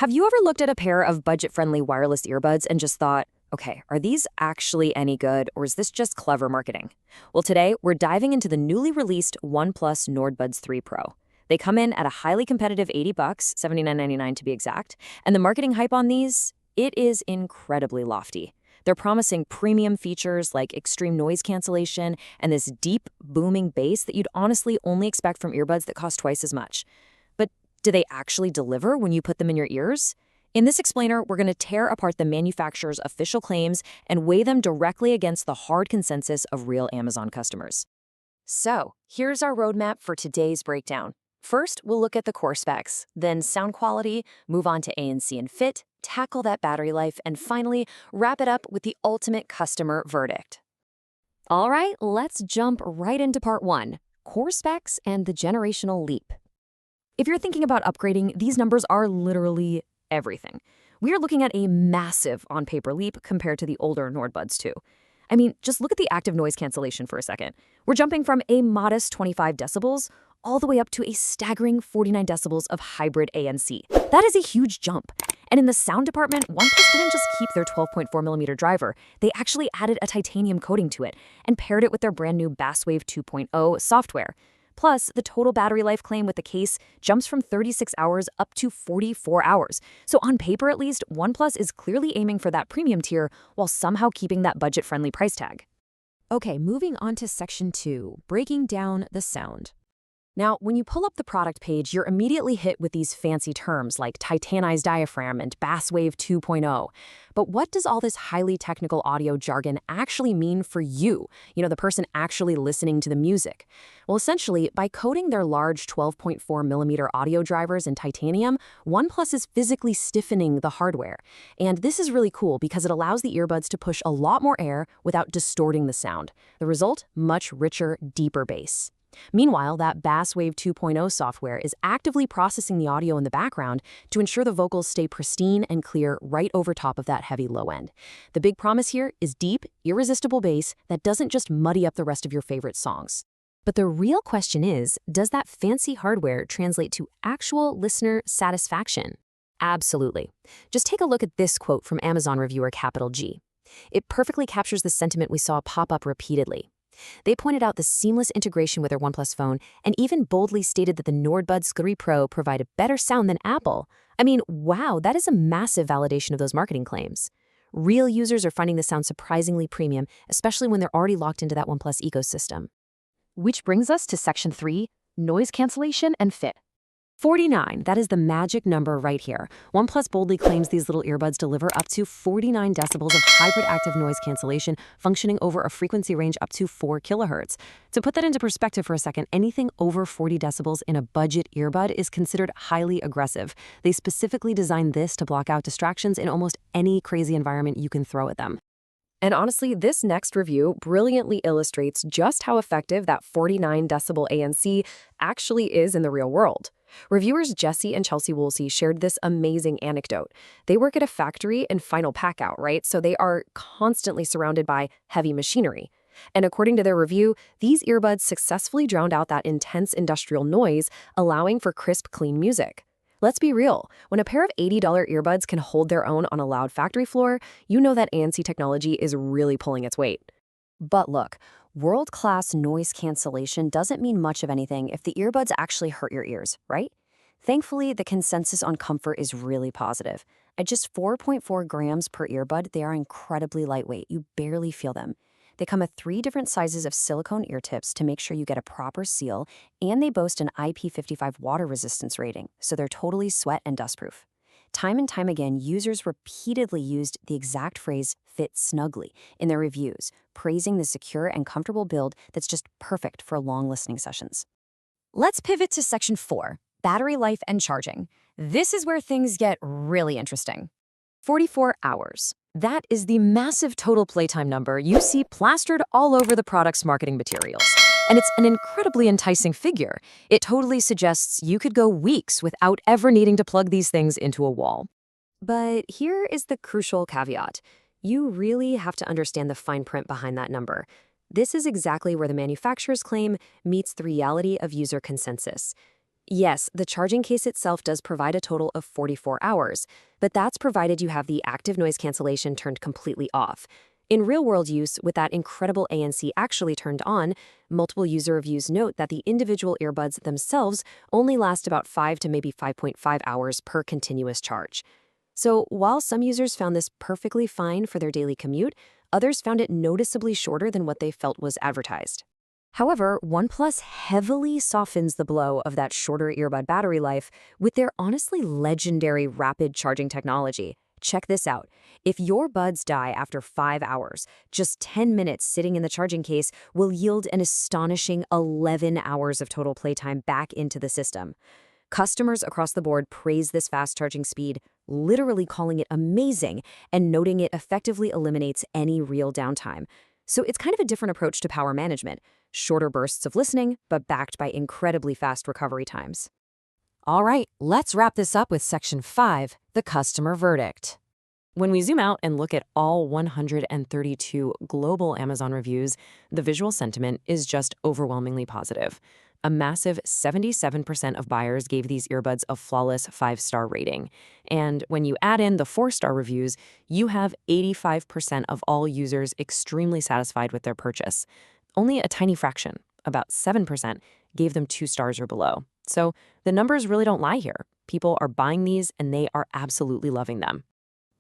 Have you ever looked at a pair of budget-friendly wireless earbuds and just thought, okay, are these actually any good, or is this just clever marketing? Well, today, we're diving into the newly released OnePlus Nord Buds 3 Pro. They come in at a highly competitive $80, $79.99 to be exact, and the marketing hype on these, it is incredibly lofty. They're promising premium features like extreme noise cancellation and this deep, booming bass that you'd honestly only expect from earbuds that cost twice as much. But do they actually deliver when you put them in your ears? In this explainer, we're going to tear apart the manufacturer's official claims and weigh them directly against the hard consensus of real Amazon customers. So, here's our roadmap for today's breakdown. First, we'll look at the core specs, then sound quality, move on to ANC and fit, tackle that battery life, and finally, wrap it up with the ultimate customer verdict. All right, let's jump right into part one, core specs and the generational leap. If you're thinking about upgrading, these numbers are literally everything. We are looking at a massive on-paper leap compared to the older Nord Buds 2. I mean, just look at the active noise cancellation for a second. We're jumping from a modest 25 decibels all the way up to a staggering 49 decibels of Hybrid ANC. That is a huge jump. And in the sound department, OnePlus didn't just keep their 12.4mm driver. They actually added a titanium coating to it and paired it with their brand new Basswave 2.0 software. Plus, the total battery life claim with the case jumps from 36 hours up to 44 hours. So on paper at least, OnePlus is clearly aiming for that premium tier while somehow keeping that budget-friendly price tag. Okay, moving on to section 2, breaking down the sound. Now, when you pull up the product page, you're immediately hit with these fancy terms like titanized diaphragm and Basswave 2.0. But what does all this highly technical audio jargon actually mean for you, the person actually listening to the music? Well, essentially, by coating their large 12.4mm audio drivers in titanium, OnePlus is physically stiffening the hardware. And this is really cool because it allows the earbuds to push a lot more air without distorting the sound. The result? Much richer, deeper bass. Meanwhile, that Basswave 2.0 software is actively processing the audio in the background to ensure the vocals stay pristine and clear right over top of that heavy low end. The big promise here is deep, irresistible bass that doesn't just muddy up the rest of your favorite songs. But the real question is, does that fancy hardware translate to actual listener satisfaction? Absolutely. Just take a look at this quote from Amazon reviewer Capital G. It perfectly captures the sentiment we saw pop up repeatedly. They pointed out the seamless integration with their OnePlus phone and even boldly stated that the Nord Buds 3 Pro provide a better sound than Apple. I mean, wow, that is a massive validation of those marketing claims. Real users are finding the sound surprisingly premium, especially when they're already locked into that OnePlus ecosystem. Which brings us to section 3, noise cancellation and fit. 49, that is the magic number right here. OnePlus boldly claims these little earbuds deliver up to 49 decibels of hybrid active noise cancellation, functioning over a frequency range up to 4 kilohertz. To put that into perspective for a second, anything over 40 decibels in a budget earbud is considered highly aggressive. They specifically designed this to block out distractions in almost any crazy environment you can throw at them. And honestly, this next review brilliantly illustrates just how effective that 49 decibel ANC actually is in the real world. Reviewers Jesse and Chelsea Woolsey shared this amazing anecdote. They work at a factory in final packout, right? So they are constantly surrounded by heavy machinery. And according to their review, these earbuds successfully drowned out that intense industrial noise, allowing for crisp, clean music. Let's be real, when a pair of $80 earbuds can hold their own on a loud factory floor, you know that ANC technology is really pulling its weight. But look, world-class noise cancellation doesn't mean much of anything if the earbuds actually hurt your ears, right? Thankfully, the consensus on comfort is really positive. At just 4.4 grams per earbud, they are incredibly lightweight. You barely feel them. They come with 3 different sizes of silicone ear tips to make sure you get a proper seal, and they boast an IP55 water resistance rating, so they're totally sweat and dustproof. Time and time again, users repeatedly used the exact phrase "fit snugly" in their reviews, praising the secure and comfortable build that's just perfect for long listening sessions. Let's pivot to section 4, battery life and charging. This is where things get really interesting. 44 hours. That is the massive total playtime number you see plastered all over the product's marketing materials. And it's an incredibly enticing figure. It totally suggests you could go weeks without ever needing to plug these things into a wall. But here is the crucial caveat. You really have to understand the fine print behind that number. This is exactly where the manufacturer's claim meets the reality of user consensus. Yes, the charging case itself does provide a total of 44 hours, but that's provided you have the active noise cancellation turned completely off. In real-world use, with that incredible ANC actually turned on, multiple user reviews note that the individual earbuds themselves only last about 5 to maybe 5.5 hours per continuous charge. So while some users found this perfectly fine for their daily commute, others found it noticeably shorter than what they felt was advertised. However, OnePlus heavily softens the blow of that shorter earbud battery life with their honestly legendary rapid charging technology. Check this out. If your buds die after 5 hours, just 10 minutes sitting in the charging case will yield an astonishing 11 hours of total playtime back into the system. Customers across the board praise this fast charging speed, literally calling it amazing and noting it effectively eliminates any real downtime. So it's kind of a different approach to power management, shorter bursts of listening, but backed by incredibly fast recovery times. All right, let's wrap this up with Section 5, the customer verdict. When we zoom out and look at all 132 global Amazon reviews, the visual sentiment is just overwhelmingly positive. A massive 77% of buyers gave these earbuds a flawless 5-star rating. And when you add in the 4-star reviews, you have 85% of all users extremely satisfied with their purchase. Only a tiny fraction, about 7%, gave them 2 stars or below. So the numbers really don't lie here. People are buying these and they are absolutely loving them.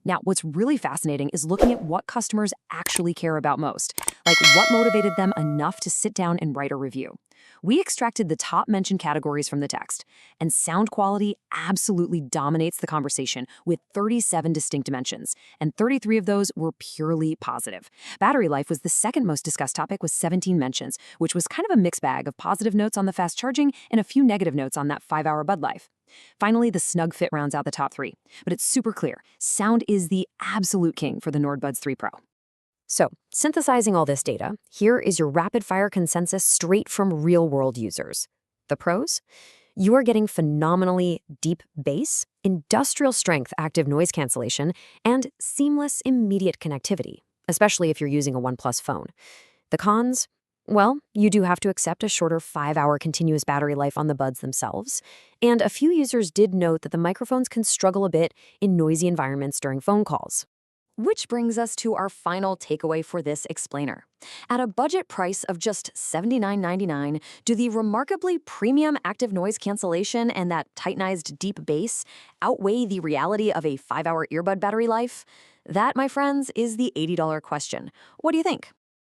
Now, what's really fascinating is looking at what customers actually care about most, like what motivated them enough to sit down and write a review. We extracted the top mentioned categories from the text, and sound quality absolutely dominates the conversation with 37 distinct mentions, and 33 of those were purely positive. Battery life was the second most discussed topic with 17 mentions, which was kind of a mixed bag of positive notes on the fast charging and a few negative notes on that 5-hour bud life. Finally, the snug fit rounds out the top 3, but it's super clear. Sound is the absolute king for the Nord Buds 3 Pro. So, synthesizing all this data, here is your rapid-fire consensus straight from real-world users. The pros? You are getting phenomenally deep bass, industrial-strength active noise cancellation, and seamless immediate connectivity, especially if you're using a OnePlus phone. The cons? Well, you do have to accept a shorter 5-hour continuous battery life on the buds themselves, and a few users did note that the microphones can struggle a bit in noisy environments during phone calls. Which brings us to our final takeaway for this explainer. At a budget price of just $79.99, do the remarkably premium active noise cancellation and that titanized deep bass outweigh the reality of a 5-hour earbud battery life? That, my friends, is the $80 question. What do you think?